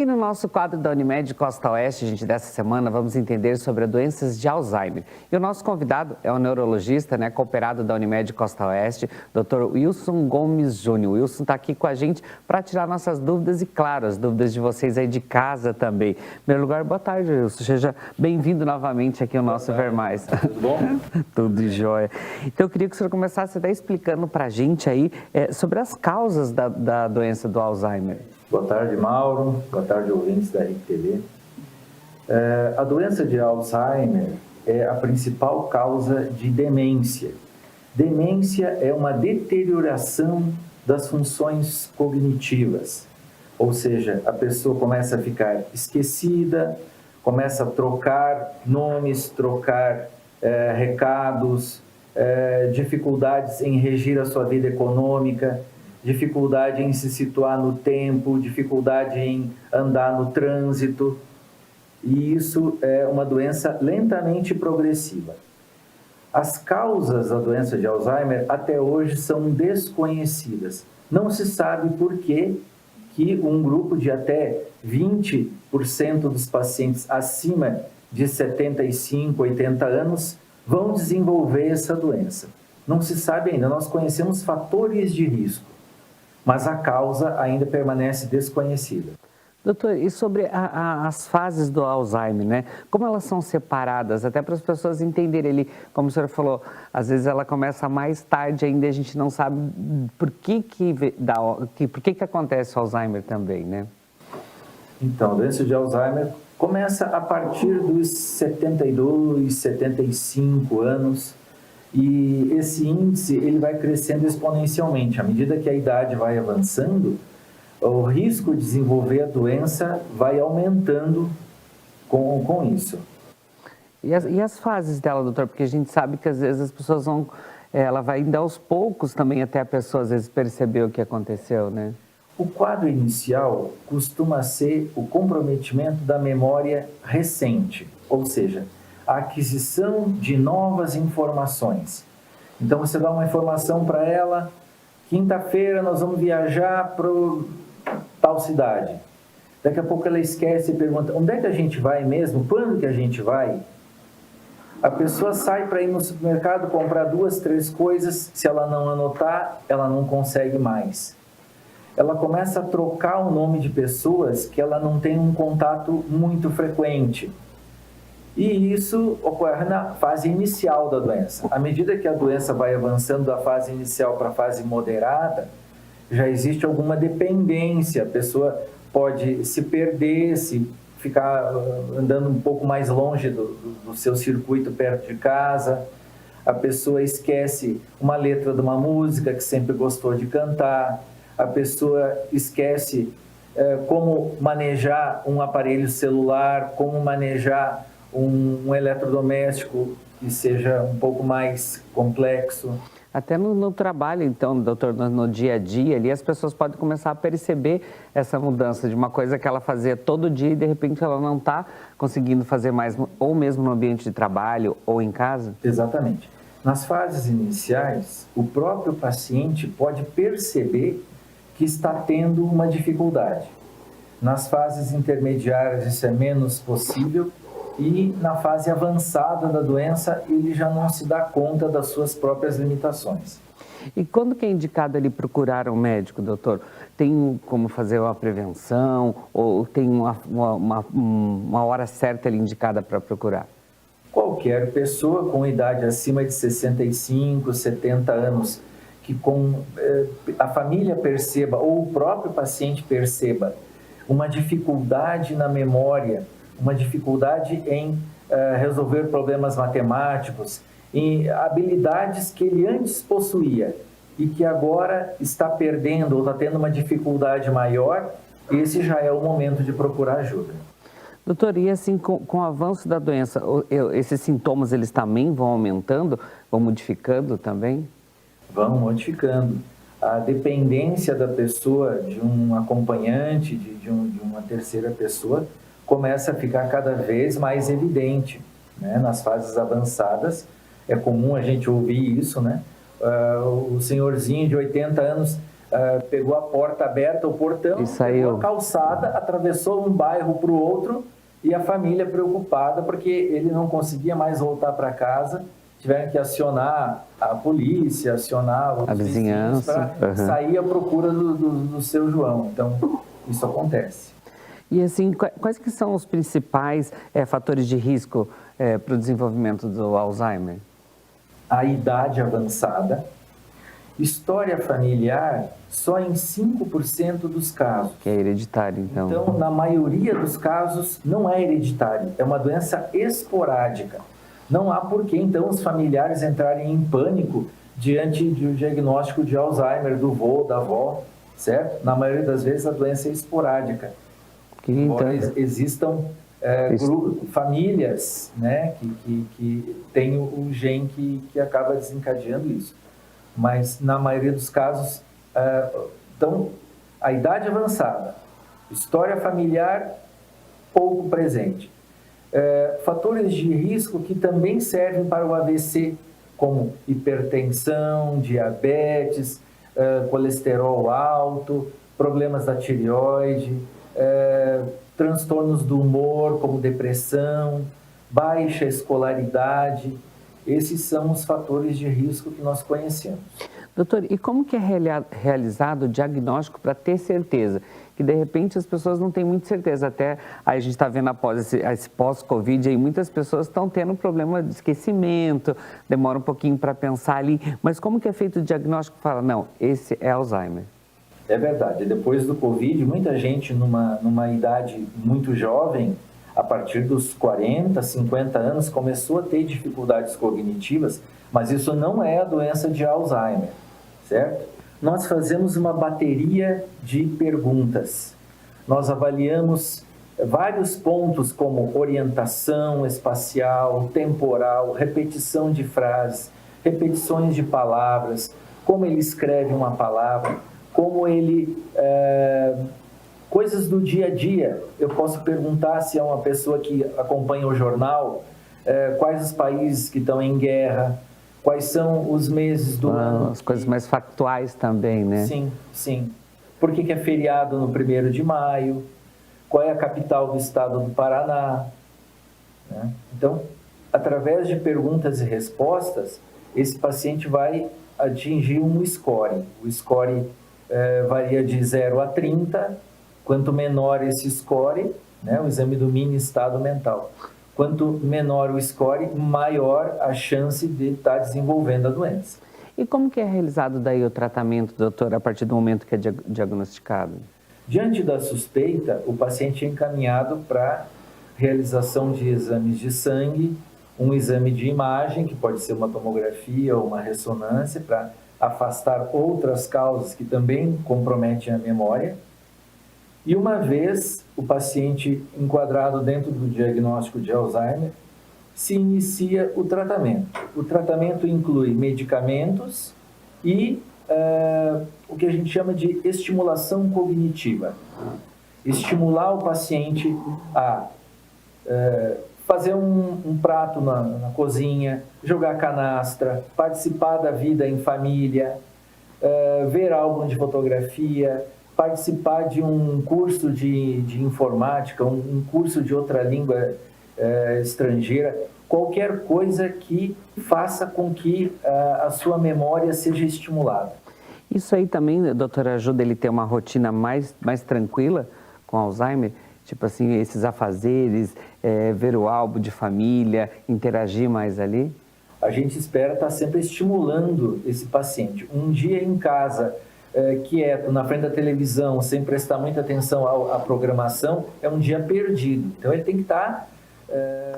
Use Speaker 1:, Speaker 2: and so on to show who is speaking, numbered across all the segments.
Speaker 1: E no nosso quadro da Unimed Costa Oeste, gente, dessa semana, vamos entender sobre doenças de Alzheimer. E o nosso convidado é o neurologista, cooperado da Unimed Costa Oeste, Dr. Wilson Gomes Júnior. O Wilson está aqui com a gente para tirar nossas dúvidas e, claro, as dúvidas de vocês aí de casa também. Em primeiro lugar, boa tarde, Wilson. Seja bem-vindo novamente aqui ao nosso Ver Mais.
Speaker 2: Tudo bom?
Speaker 1: Tudo jóia. Então, eu queria que o senhor começasse até explicando para a gente aí sobre as causas da doença do Alzheimer.
Speaker 2: Boa tarde, Mauro. Boa tarde, ouvintes da RIC-TV. A doença de Alzheimer é a principal causa de demência. Demência é uma deterioração das funções cognitivas, ou seja, a pessoa começa a ficar esquecida, começa a trocar nomes, trocar recados, dificuldades em regir a sua vida econômica, dificuldade em se situar no tempo, dificuldade em andar no trânsito. E isso é uma doença lentamente progressiva. As causas da doença de Alzheimer até hoje são desconhecidas. Não se sabe por que um grupo de até 20% dos pacientes acima de 75, 80 anos vão desenvolver essa doença. Não se sabe ainda, nós conhecemos fatores de risco, mas a causa ainda permanece desconhecida.
Speaker 1: Doutor, e sobre as fases do Alzheimer, como elas são separadas, até para as pessoas entenderem, como o senhor falou, às vezes ela começa mais tarde ainda, a gente não sabe por que acontece o Alzheimer também, né?
Speaker 2: Então, a doença de Alzheimer começa a partir dos 72, 75 anos, e esse índice ele vai crescendo exponencialmente. À medida que a idade vai avançando, o risco de desenvolver a doença vai aumentando com isso.
Speaker 1: E as fases dela, doutor? Porque a gente sabe que às vezes as pessoas ela vai indo aos poucos também até a pessoa às vezes perceber o que aconteceu, né?
Speaker 2: O quadro inicial costuma ser o comprometimento da memória recente, ou seja, a aquisição de novas informações. Então você dá uma informação para ela: quinta-feira nós vamos viajar para tal cidade. Daqui a pouco ela esquece e pergunta: onde é que a gente vai mesmo? Quando que a gente vai? A pessoa sai para ir no supermercado comprar 2, 3 coisas, se ela não anotar, ela não consegue mais. Ela começa a trocar o nome de pessoas que ela não tem um contato muito frequente. E isso ocorre na fase inicial da doença. À medida que a doença vai avançando da fase inicial para a fase moderada, já existe alguma dependência. A pessoa pode se perder, se ficar andando um pouco mais longe do seu circuito perto de casa. A pessoa esquece uma letra de uma música que sempre gostou de cantar. A pessoa esquece como manejar um aparelho celular, como manejar um eletrodoméstico que seja um pouco mais complexo.
Speaker 1: Até no trabalho, então, doutor, no dia a dia ali, as pessoas podem começar a perceber essa mudança de uma coisa que ela fazia todo dia e de repente ela não está conseguindo fazer mais, ou mesmo no ambiente de trabalho ou em casa?
Speaker 2: Exatamente. Nas fases iniciais, o próprio paciente pode perceber que está tendo uma dificuldade. Nas fases intermediárias isso é menos possível, e na fase avançada da doença ele já não se dá conta das suas próprias limitações.
Speaker 1: E quando que é indicado ele procurar um médico, doutor? Tem como fazer uma prevenção ou tem uma hora certa ali indicada para procurar?
Speaker 2: Qualquer pessoa com idade acima de 65, 70 anos, que a família perceba ou o próprio paciente perceba uma dificuldade na memória, uma dificuldade em resolver problemas matemáticos, em habilidades que ele antes possuía e que agora está perdendo ou está tendo uma dificuldade maior, esse já é o momento de procurar ajuda.
Speaker 1: Doutor, e assim, com o avanço da doença, esses sintomas eles também vão aumentando, vão modificando também?
Speaker 2: Vão modificando. A dependência da pessoa de um acompanhante, de uma terceira pessoa, começa a ficar cada vez mais evidente, né? Nas fases avançadas, é comum a gente ouvir isso, né? O senhorzinho de 80 anos pegou a porta aberta, o portão,
Speaker 1: E saiu.
Speaker 2: pegou a calçada, atravessou um bairro para o outro e a família preocupada porque ele não conseguia mais voltar para casa. Tiveram que acionar a polícia, acionar
Speaker 1: A vizinhança,
Speaker 2: para sair à procura do seu João. Então, isso acontece.
Speaker 1: E assim, quais que são os principais fatores de risco para o desenvolvimento do Alzheimer?
Speaker 2: A idade avançada, história familiar, só em 5% dos casos.
Speaker 1: Que é hereditário, então.
Speaker 2: Então, na maioria dos casos, não é hereditário, é uma doença esporádica. Não há por que, então, os familiares entrarem em pânico diante do diagnóstico de Alzheimer do vô, da avó, certo? Na maioria das vezes, a doença é esporádica. Embora existam famílias, né, que têm o gene que acaba desencadeando isso. Mas, na maioria dos casos, então, a idade avançada, história familiar, pouco presente. Fatores de risco que também servem para o AVC, como hipertensão, diabetes, colesterol alto, problemas da tireoide, transtornos do humor, como depressão, baixa escolaridade. Esses são os fatores de risco que nós conhecemos.
Speaker 1: Doutor, e como que é realizado o diagnóstico para ter certeza? Que de repente as pessoas não têm muita certeza. Até aí a gente está vendo após esse pós-Covid, aí muitas pessoas estão tendo problema de esquecimento, demora um pouquinho para pensar ali. Mas como que é feito o diagnóstico? Fala, não, esse é Alzheimer.
Speaker 2: É verdade. Depois do Covid, muita gente numa idade muito jovem, a partir dos 40, 50 anos, começou a ter dificuldades cognitivas, mas isso não é a doença de Alzheimer, certo? Nós fazemos uma bateria de perguntas. Nós avaliamos vários pontos como orientação espacial, temporal, repetição de frases, repetições de palavras, como ele escreve uma palavra, como ele... coisas do dia a dia. Eu posso perguntar se é uma pessoa que acompanha o jornal, quais os países que estão em guerra, quais são os meses do ano.
Speaker 1: As coisas mais factuais também, né?
Speaker 2: Sim, sim. Por que é feriado no 1º de maio? Qual é a capital do estado do Paraná? Né? Então, através de perguntas e respostas, esse paciente vai atingir um score. O score varia de 0 a 30. Quanto menor esse score, né, o exame do mini estado mental, quanto menor o score, maior a chance de estar desenvolvendo a doença.
Speaker 1: E como que é realizado daí o tratamento, doutor, a partir do momento que é diagnosticado?
Speaker 2: Diante da suspeita, o paciente é encaminhado para realização de exames de sangue, um exame de imagem, que pode ser uma tomografia ou uma ressonância, para afastar outras causas que também comprometem a memória. E uma vez o paciente enquadrado dentro do diagnóstico de Alzheimer, se inicia o tratamento. O tratamento inclui medicamentos e o que a gente chama de estimulação cognitiva. Estimular o paciente a fazer um prato na cozinha, jogar canastra, participar da vida em família, ver álbum de fotografia, participar de um curso de informática, um curso de outra língua estrangeira, qualquer coisa que faça com que a sua memória seja estimulada.
Speaker 1: Isso aí também, doutora, ajuda ele a ter uma rotina mais tranquila com Alzheimer? Tipo assim, esses afazeres, ver o álbum de família, interagir mais ali?
Speaker 2: A gente espera estar sempre estimulando esse paciente. Um dia em casa, quieto, na frente da televisão, sem prestar muita atenção à programação, é um dia perdido. Então ele tem que estar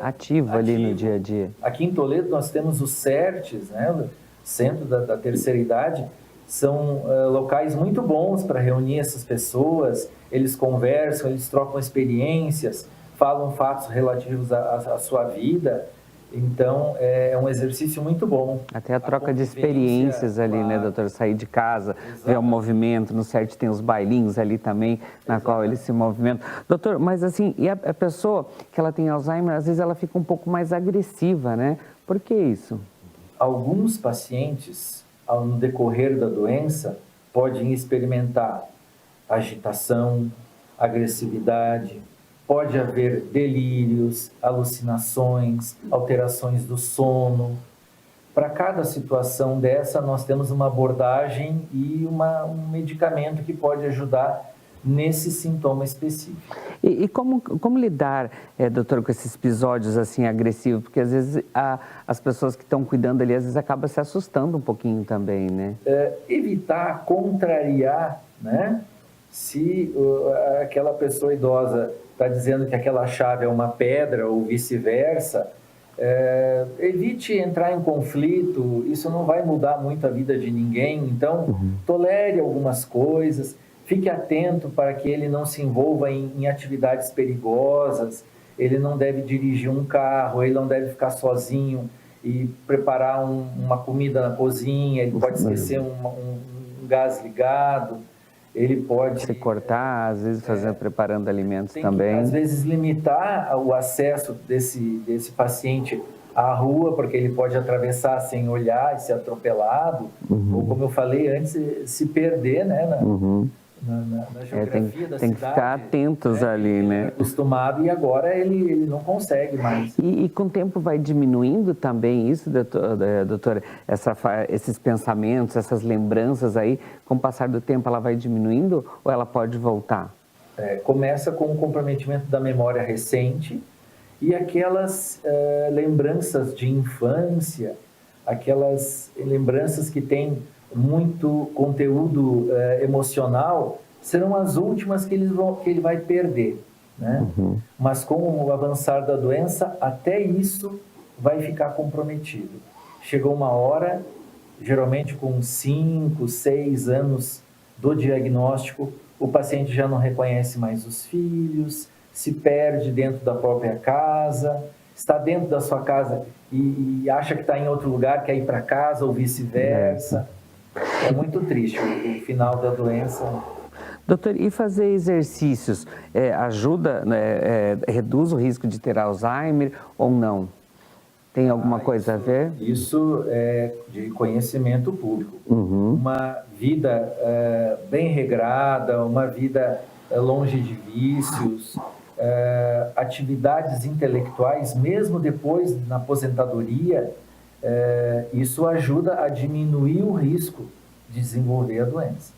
Speaker 1: ativo ali no dia a dia.
Speaker 2: Aqui em Toledo nós temos os CERTs, né, o Centro da Terceira Idade. São locais muito bons para reunir essas pessoas, eles conversam, eles trocam experiências, falam fatos relativos à sua vida. Então, é um exercício muito bom.
Speaker 1: Até a troca de experiências ali, claro, né, doutor? Sair de casa, ver o movimento, no CERT tem os bailinhos ali também, na qual eles se movimentam. Doutor, mas assim, e a pessoa que ela tem Alzheimer, às vezes ela fica um pouco mais agressiva, né? Por que isso?
Speaker 2: Alguns pacientes, no decorrer da doença, podem experimentar agitação, agressividade, pode haver delírios, alucinações, alterações do sono. Para cada situação dessa, nós temos uma abordagem e um medicamento que pode ajudar nesse sintoma específico.
Speaker 1: E como lidar, doutor, com esses episódios assim agressivos? Porque às vezes as pessoas que estão cuidando ali, às vezes acabam se assustando um pouquinho também, né?
Speaker 2: Evitar contrariar, né? Se aquela pessoa idosa está dizendo que aquela chave é uma pedra ou vice-versa, evite entrar em conflito, isso não vai mudar muito a vida de ninguém, então tolere algumas coisas, fique atento para que ele não se envolva em atividades perigosas, ele não deve dirigir um carro, ele não deve ficar sozinho e preparar uma comida na cozinha, ele pode esquecer um gás ligado, ele pode
Speaker 1: se cortar, às vezes preparando alimentos também.
Speaker 2: Às vezes limitar o acesso desse paciente à rua, porque ele pode atravessar sem olhar e ser atropelado, ou como eu falei antes, se perder, né, na geografia da cidade.
Speaker 1: Tem que ficar atentos ali, né?
Speaker 2: Ele é acostumado e agora ele não consegue mais.
Speaker 1: E com o tempo vai diminuindo também isso, doutora? Esses pensamentos, essas lembranças aí, com o passar do tempo ela vai diminuindo ou ela pode voltar?
Speaker 2: Começa com o comprometimento da memória recente e aquelas lembranças de infância, aquelas lembranças que têm muito conteúdo emocional, serão as últimas que ele vai perder, né? Mas com o avançar da doença, até isso vai ficar comprometido. Chegou uma hora, geralmente com 5, 6 anos do diagnóstico, o paciente já não reconhece mais os filhos, se perde dentro da própria casa, está dentro da sua casa e acha que está em outro lugar, quer ir para casa ou vice-versa. É muito triste o final da doença.
Speaker 1: Doutor, e fazer exercícios ajuda, reduz o risco de ter Alzheimer ou não? Tem alguma coisa a ver?
Speaker 2: Isso é de conhecimento público. Uma vida bem regrada, uma vida longe de vícios, atividades intelectuais, mesmo depois na aposentadoria, isso ajuda a diminuir o risco de desenvolver a doença.